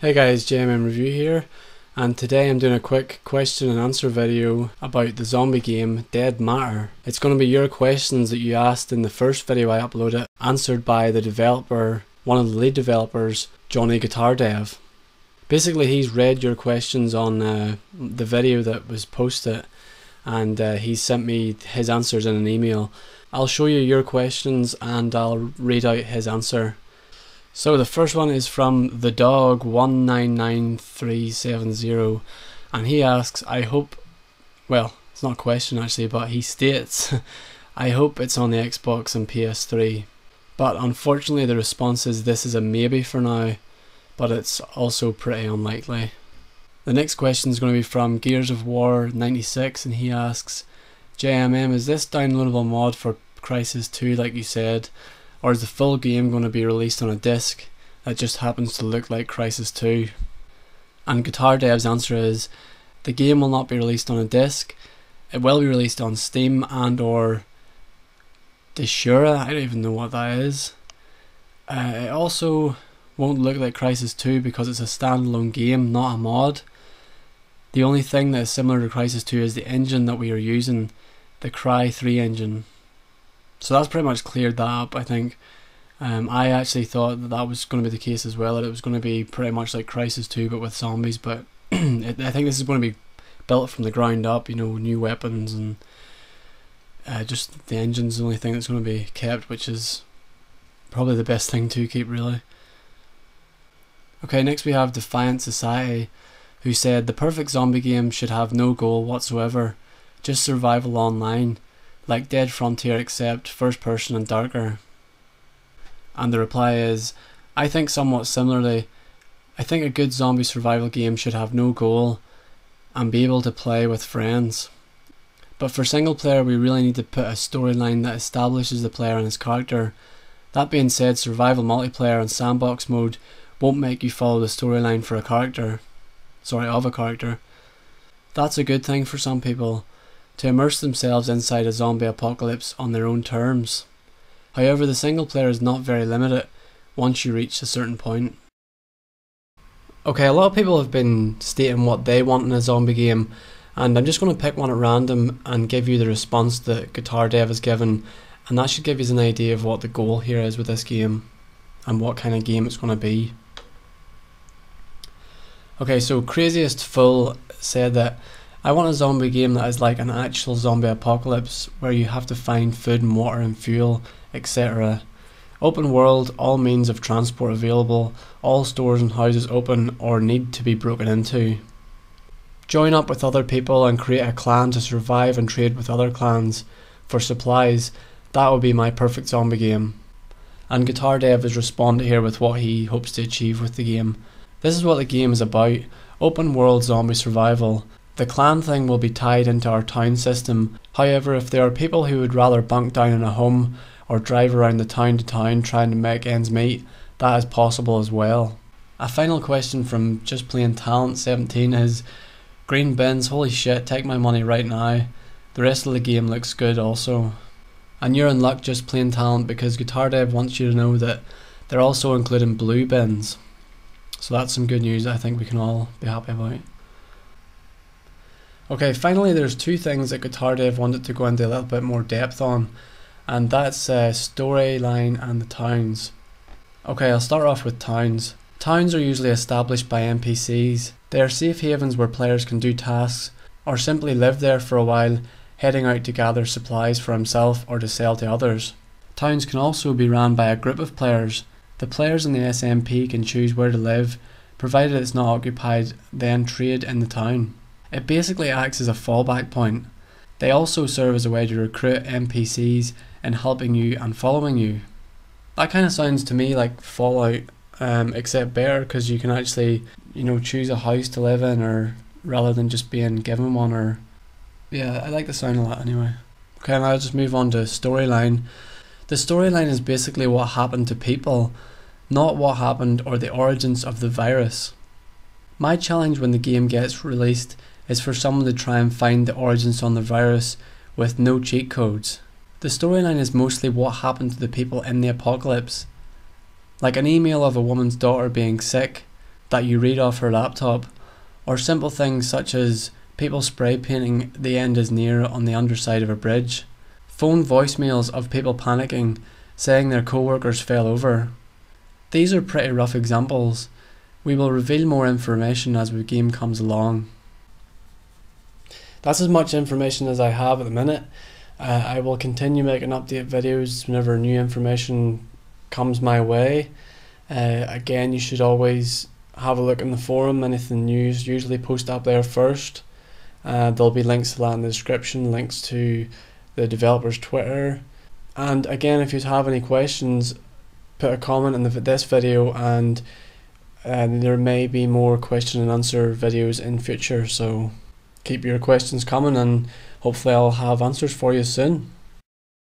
Hey guys, JMM Review here, and today I'm doing a quick question and answer video about the zombie game Dead Matter. It's going to be your questions that you asked in the first video I uploaded, answered by the developer, one of the lead developers, Johnny Guitar Dev. Basically he's read your questions on the video that was posted, and he sent me his answers in an email. I'll show you your questions and I'll read out his answer. So the first one is from the dog 199370, and he asks, well, it's not a question actually, but he states, I hope it's on the Xbox and PS3. But unfortunately the response is this is a maybe for now, but it's also pretty unlikely. The next question is going to be from Gears of War 96, and he asks, JMM, is this downloadable mod for Crysis 2 like you said? Or is the full game going to be released on a disc that just happens to look like Crysis 2? And Guitar Dev's answer is, the game will not be released on a disc. It will be released on Steam and or Desura, I don't even know what that is. It also won't look like Crysis 2 because it's a standalone game, not a mod. The only thing that is similar to Crysis 2 is the engine that we are using, the Cry 3 engine. So that's pretty much cleared that up, I think. I actually thought that was going to be the case as well, that it was going to be pretty much like Crysis 2 but with zombies, but I think this is going to be built from the ground up, you know, new weapons, and just the engine's the only thing that's going to be kept, which is probably the best thing to keep, really. Okay, next we have Defiant Society, who said the perfect zombie game should have no goal whatsoever, just survival online, like Dead Frontier except first person and darker. And the reply is, I think somewhat similarly. I think a good zombie survival game should have no goal and be able to play with friends. But for single player we really need to put a storyline that establishes the player and his character. That being said, survival multiplayer and sandbox mode won't make you follow the storyline for of a character. That's a good thing for some people, to immerse themselves inside a zombie apocalypse on their own terms. However, the single player is not very limited once you reach a certain point. Okay, a lot of people have been stating what they want in a zombie game, and I'm just going to pick one at random and give you the response that Guitar Dev has given, and that should give you an idea of what the goal here is with this game and what kind of game it's going to be. Okay, so Craziest Fool said that I want a zombie game that is like an actual zombie apocalypse where you have to find food and water and fuel, etc. Open world, all means of transport available, all stores and houses open or need to be broken into. Join up with other people and create a clan to survive and trade with other clans for supplies. That would be my perfect zombie game. And Guitar Dev has responded here with what he hopes to achieve with the game. This is what the game is about, open world zombie survival. The clan thing will be tied into our town system. However, if there are people who would rather bunk down in a home or drive around the town to town trying to make ends meet, that is possible as well. A final question from Just Plain Talent 17 is, green bins, holy shit, take my money right now. The rest of the game looks good also. And you're in luck, Just Plain Talent, because Guitar Dev wants you to know that they're also including blue bins. So that's some good news I think we can all be happy about. Okay, finally there's two things that Guitar Dev wanted to go into a little bit more depth on, and that's storyline and the towns. Okay, I'll start off with towns. Towns are usually established by NPCs. They are safe havens where players can do tasks or simply live there for a while, heading out to gather supplies for himself or to sell to others. Towns can also be ran by a group of players. The players in the SMP can choose where to live, provided it's not occupied, then trade in the town. It basically acts as a fallback point. They also serve as a way to recruit NPCs in helping you and following you. That kind of sounds to me like Fallout, except better, because you can actually, you know, choose a house to live in, or rather than just being given one. Or yeah, I like the sound of that anyway. Okay, now I'll just move on to storyline. The storyline is basically what happened to people, not what happened or the origins of the virus. My challenge when the game gets released is for someone to try and find the origins on the virus with no cheat codes. The storyline is mostly what happened to the people in the apocalypse. Like an email of a woman's daughter being sick, that you read off her laptop, or simple things such as people spray painting "the end is near" on the underside of a bridge, phone voicemails of people panicking, saying their co-workers fell over. These are pretty rough examples. We will reveal more information as the game comes along. That's as much information as I have at the minute. I will continue making update videos whenever new information comes my way. Again, you should always have a look in the forum. Anything news usually post up there first. There'll be links to that in the description, links to the developer's Twitter. And again, if you have any questions, put a comment in this video, and there may be more question and answer videos in future, so keep your questions coming and hopefully I'll have answers for you soon.